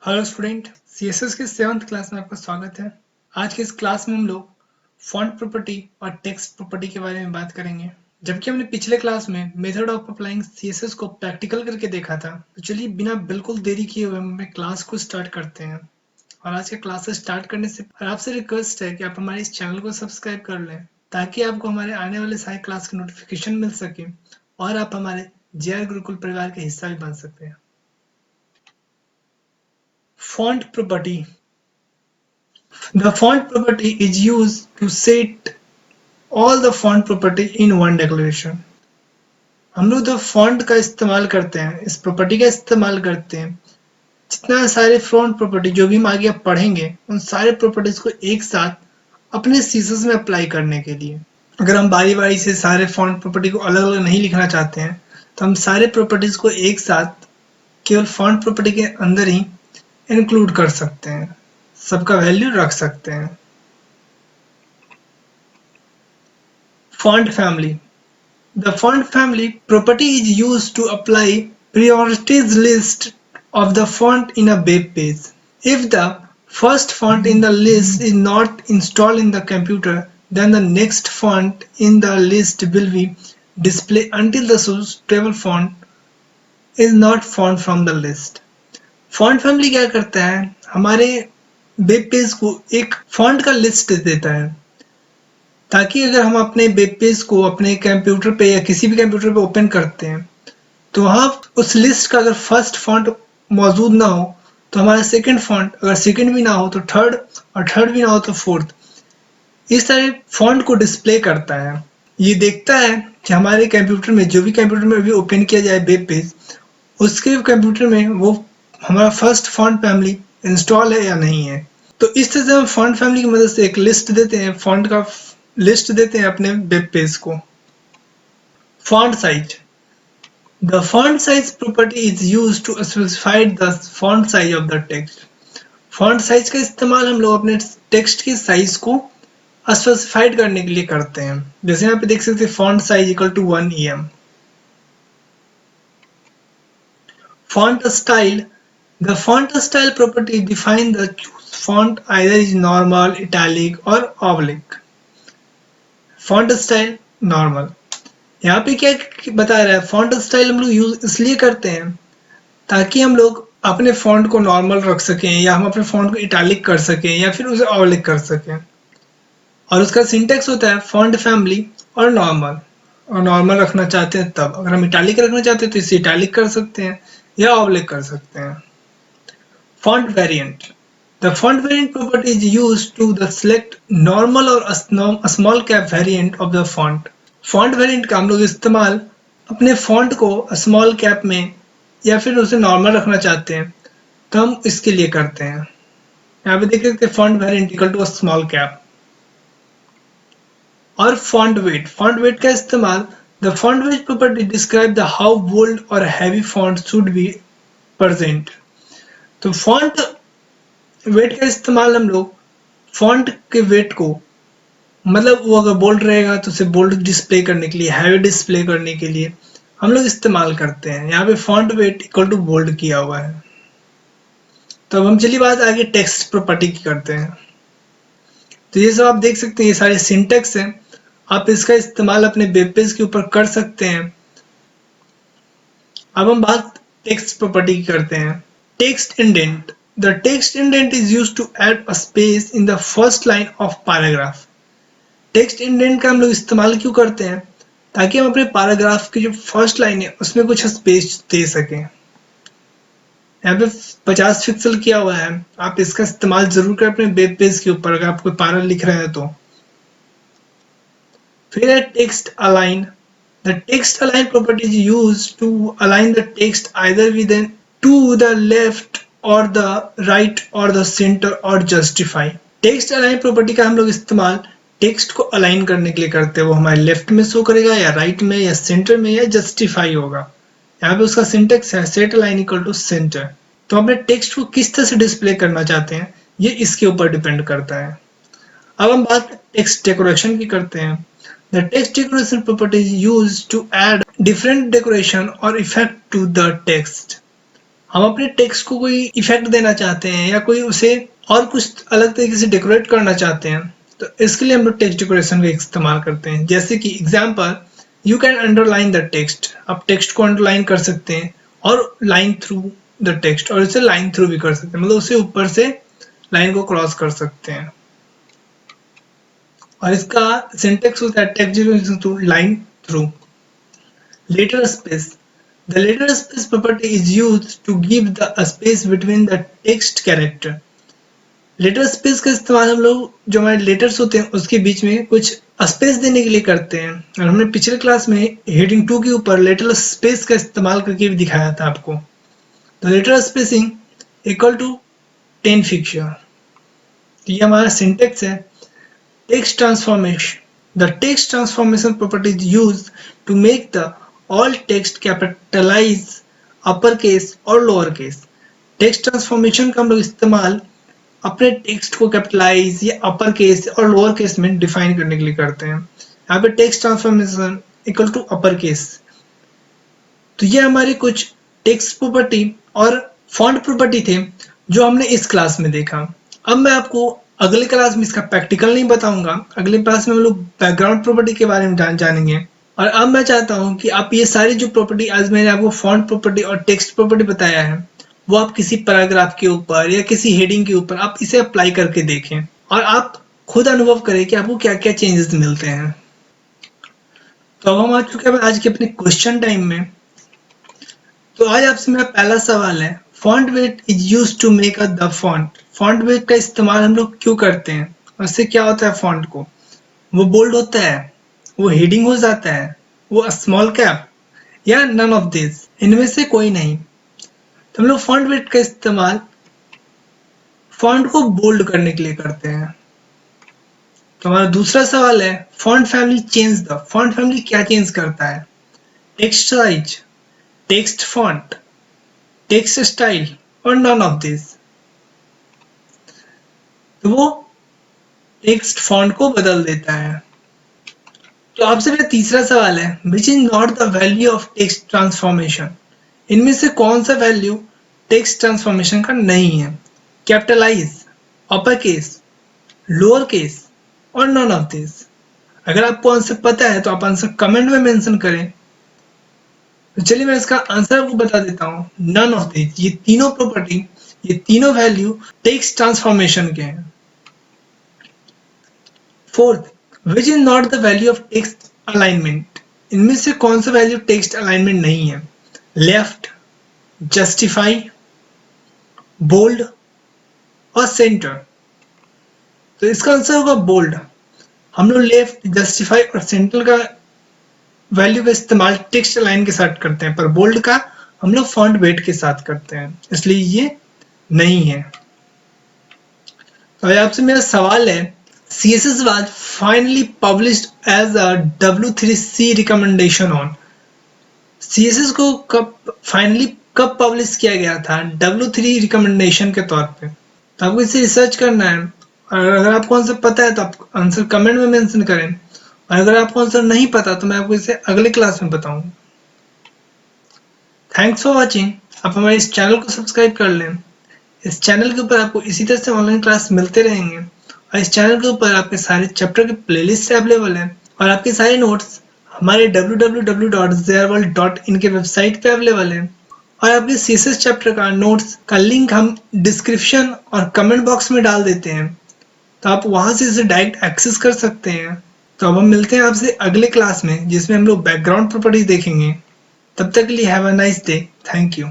Hello student, CSS के 7th class में आपका स्वागत है। आज के इस क्लास में हम लोग फॉन्ट प्रॉपर्टी और टेक्स्ट प्रॉपर्टी के बारे में बात करेंगे। जबकि हमने पिछले क्लास में मेथड ऑफ अप्लाइंग सीएसएस को प्रैक्टिकल करके देखा था, तो चलिए बिना बिल्कुल देरी किए हुए हम अपने क्लास को स्टार्ट करते हैं। और आज के क्लास स्टार्ट करने से आपसे रिक्वेस्ट है कि आप हमारे इस चैनल को सब्सक्राइब कर लें, ताकि आपको हमारे आने वाले सारे क्लास के नोटिफिकेशन मिल सके और आप हमारे जेआर गुरुकुल परिवार का हिस्सा भी बन सकते हैं। Font property. The font property is used to set all the font property in one declaration. हम लोग जो फॉन्ट का इस्तेमाल करते हैं, इस प्रॉपर्टी का इस्तेमाल करते हैं, जितना सारे फॉन्ट प्रॉपर्टी जो भी हम आगे पढ़ेंगे, उन सारे प्रॉपर्टीज को एक साथ अपने सीसेस में अप्लाई करने के लिए। अगर हम बारी बारी से सारे फॉन्ट प्रॉपर्टी को अलग अलग नहीं लिखना चाहते हैं, तो हम सारे प्रॉपर्टीज को एक साथ केवल फॉन्ट प्रॉपर्टी के अंदर ही इंक्लूड कर सकते हैं, सबका वैल्यू रख सकते हैं। Font family. The font family property is used to apply priorities list of the font in a web page. If the first font in the list is not installed in the computer, then the next font in the list will be displayed until the suitable font is not found from the list. Font family क्या करता है, हमारे web page को एक font का list देता है, ताकि अगर हम अपने वेब पेज को अपने कंप्यूटर पे या किसी भी कंप्यूटर पे ओपन करते हैं, तो वहाँ उस लिस्ट का अगर फर्स्ट फॉन्ट मौजूद ना हो तो हमारा सेकंड फॉन्ट, अगर सेकंड भी ना हो तो थर्ड, और थर्ड भी ना हो तो फोर्थ, इस तरह फॉन्ट को डिस्प्ले करता है। ये देखता है कि हमारे कंप्यूटर में, जो भी कंप्यूटर में अभी ओपन किया जाए वेब पेज, उसके कंप्यूटर में वो हमारा फर्स्ट फॉन्ट फैमिली इंस्टॉल है या नहीं है। तो इस तरह से हम फॉन्ट फैमिली की मदद से एक लिस्ट देते हैं, फॉन्ट का लिस्ट देते हैं अपने वेब पेज को। Font size. The font size property is used to specify the font size of the text. Font size का इस्तेमाल हम लोग अपने टेक्स्ट की साइज को स्पेसिफाइड करने के लिए करते हैं। जैसे यहाँ पे देख सकते हैं, font size equal to 1 EM. Font style. The font style property defines the font either is normal, italic or oblique. Font style normal. यहाँ पे क्या बता रहा है, फॉन्ट स्टाइल हम लोग यूज इसलिए करते हैं ताकि हम लोग अपने फॉन्ट को नॉर्मल रख सकें, या हम अपने फॉन्ट को इटैलिक कर सकें, या फिर उसे ऑब्लिक कर सकें। और उसका सिंटेक्स होता है फॉन्ट फैमिली और नॉर्मल। और नॉर्मल रखना चाहते हैं तब, अगर हम इटैलिक रखना चाहते हैं तो इसे इटैलिक कर सकते हैं या ऑब्लिक कर सकते हैं। Font variant. The font variant property is used to select normal or a small cap variant of the font. Font variant का हम लोग इस्तेमाल अपने फॉन्ट को स्मॉल कैप में या फिर उसे नॉर्मल रखना चाहते हैं तो हम इसके लिए करते हैं। यहाँ पे देख सकते हैं font variant equal to small cap. और फॉन्ट वेट. फॉन्ट वेट का इस्तेमाल, the font weight property describe the how bold और heavy font should be present. तो फॉन्ट वेट का इस्तेमाल हम लोग फॉन्ट के वेट को, मतलब वो अगर बोल्ड रहेगा तो उसे बोल्ड डिस्प्ले करने के लिए, हैवी डिस्प्ले करने के लिए हम लोग इस्तेमाल करते हैं। यहाँ पे font weight equal to bold किया हुआ है। तो अब हम चलिए बात आगे टेक्स्ट प्रॉपर्टी की करते हैं। तो ये सब आप देख सकते हैं, ये सारे सिंटेक्स हैं, आप इसका इस्तेमाल अपने वेब पेज के ऊपर कर सकते हैं। अब हम बात टेक्स्ट प्रॉपर्टी की करते हैं। Text indent. The text indent is used to add a space in the first line of paragraph. Text indent का हम लोग इस्तेमाल क्यों करते हैं, ताकि हम अपने पैराग्राफ की जो फर्स्ट लाइन है उसमें कुछ स्पेस दे सकें। यहाँ पे 50 पिक्सल किया हुआ है, आप इसका इस्तेमाल जरूर करें अपने वेब पेज के ऊपर अगर आप कोई पैरा लिख रहे हैं तो। फिर है text align. The text align property is used to align the text either with to the left और द राइट और द सेंटर और जस्टिफाई. टेक्स्ट अलाइन प्रॉपर्टी का हम लोग इस्तेमाल टेक्स्ट को अलाइन करने के लिए करते हैं। वो हमारे लेफ्ट में शो करेगा या राइट में या सेंटर में या जस्टिफाई होगा। यहाँ पे उसका सिंटेक्स है set align equal to center. तो अपने टेक्स्ट को किस तरह से डिस्प्ले करना चाहते हैं ये इसके ऊपर डिपेंड करता है। अब हम बात टेक्स्ट डेकोरेशन की करते हैं। The text decoration property is used to add different decoration और इफेक्ट टू द टेक्स्ट. हम अपने टेक्स्ट को कोई इफेक्ट देना चाहते हैं या कोई उसे और कुछ अलग तरीके से डेकोरेट करना चाहते हैं, तो इसके लिए हम लोग टेक्स्ट डेकोरेशन का इस्तेमाल करते हैं। जैसे कि example, you can underline the text. आप टेक्स्ट को अंडरलाइन कर सकते हैं और लाइन थ्रू द टेक्स्ट, और इसे लाइन थ्रू भी कर सकते हैं, मतलब उसे ऊपर से लाइन को क्रॉस कर सकते हैं। और इसका सिंटेक्स होता है text decoration through line through. Letter space, the letter space property is used to give the space between the text character। Letter space का इस्तेमाल हम लोग जो हमारे लेटर्स होते हैं उसके बीच में कुछ स्पेस देने के लिए करते हैं, और हमने पिछले क्लास में हेडिंग 2 के ऊपर लेटर स्पेस का इस्तेमाल करके भी दिखाया था आपको। तो लेटर स्पेसिंग इक्वल टू 10 फिक्चर। ये हमारा सिंटेक्स है। Text transformation, the text transformation property is used to make the all text capitalize upper case और लोअर केस। टेक्स्ट ट्रांसफॉर्मेशन का हम लोग इस्तेमाल अपने टेक्स्ट को कैपिटलाइज या अपर केस और लोअर केस में डिफाइन करने के लिए करते हैं। यहाँ पे text transformation equal to upper case. तो ये हमारी कुछ टेक्स्ट प्रॉपर्टी और फॉन्ट प्रॉपर्टी थे जो हमने इस क्लास में देखा। अब मैं आपको अगले क्लास में इसका प्रैक्टिकल नहीं बताऊंगा, अगले क्लास में हम लोग बैकग्राउंड प्रॉपर्टी के बारे में जानेंगे। और अब मैं चाहता हूं कि आप ये सारी जो प्रॉपर्टी आज मैंने आपको फॉन्ट प्रॉपर्टी और टेक्स्ट प्रॉपर्टी बताया है, वो आप किसी पैराग्राफ के ऊपर या किसी हेडिंग के ऊपर आप इसे अप्लाई करके देखें और आप खुद अनुभव करें कि आपको क्या क्या चेंजेस मिलते हैं। तो अब हम आ चुके हैं आज के अपने क्वेश्चन टाइम में। तो आज आपसे मेरा पहला सवाल है, font weight is used to make a the font. Font weight का इस्तेमाल हम लोग क्यों करते हैं, उससे क्या होता है फॉन्ट को? वो बोल्ड होता है, वो हेडिंग हो जाता है, वो स्मॉल कैप, या नन ऑफ दिस, इनमें से कोई नहीं। तो हम लोग फॉन्ट वेट का इस्तेमाल फॉन्ट को बोल्ड करने के लिए करते हैं। तो हमारा दूसरा सवाल है, font family change the. Font family क्या चेंज करता है? Text size, text font, text style, और नन ऑफ दिस। तो वो टेक्स्ट फॉन्ट को बदल देता है। तो आपसे मेरा तीसरा सवाल है, which is not the value of text transformation. इनमें से कौन सा वैल्यू टेक्स्ट ट्रांसफॉर्मेशन का नहीं है? Capitalize, upper case, lower case, और नन ऑफ दिस। अगर आपको आंसर पता है तो आप आंसर कमेंट में मेंशन करें। तो चलिए मैं इसका आंसर आपको बता देता हूँ, नन ऑफ दिस। ये तीनों प्रॉपर्टी, ये तीनों वैल्यू टेक्स्ट ट्रांसफॉर्मेशन के हैं। Fourth, which is not the value of text alignment. इनमें से कौन सा वैल्यू टेक्स्ट अलाइनमेंट नहीं है? लेफ्ट, जस्टिफाई, बोल्ड, और सेंटर। तो इसका आंसर होगा बोल्ड। हम लोग लेफ्ट, जस्टिफाई और सेंटर का वैल्यू का इस्तेमाल टेक्स्ट अलाइन के साथ करते हैं, पर बोल्ड का हम लोग फॉन्ट वेट के साथ करते हैं, इसलिए ये नहीं है। तो आपसे मेरा सवाल है, CSS was finally published as a W3C recommendation on। CSS को कब पब्लिश किया गया था? W3 रिकमेंडेशन के तौर पे। तो आपको इसे रिसर्च करना है, और अगर आपको आंसर पता है तो आप आंसर कमेंट में मेंशन करें, और अगर आपको आंसर नहीं पता तो मैं आपको इसे अगले क्लास में बताऊंगा। Thanks for watching. आप हमारे इस चैनल को सब्सक्राइब कर लें। इस चैनल के ऊपर आपको इसी तरह से ऑनलाइन क्लास मिलते रहेंगे, और इस चैनल के ऊपर आपके सारे चैप्टर के प्लेलिस्ट अवेलेबल हैं, और आपके सारे नोट्स हमारे www.zearworld.in के वेबसाइट पे अवेलेबल हैं। और आपके CSS चैप्टर का नोट्स का लिंक हम डिस्क्रिप्शन और कमेंट बॉक्स में डाल देते हैं, तो आप वहां से इसे डायरेक्ट एक्सेस कर सकते हैं। तो अब हम मिलते हैं आपसे अगले क्लास में, जिसमें हम लोग बैकग्राउंड प्रॉपर्टीज देखेंगे। तब तक के लिए have a nice day. Thank you.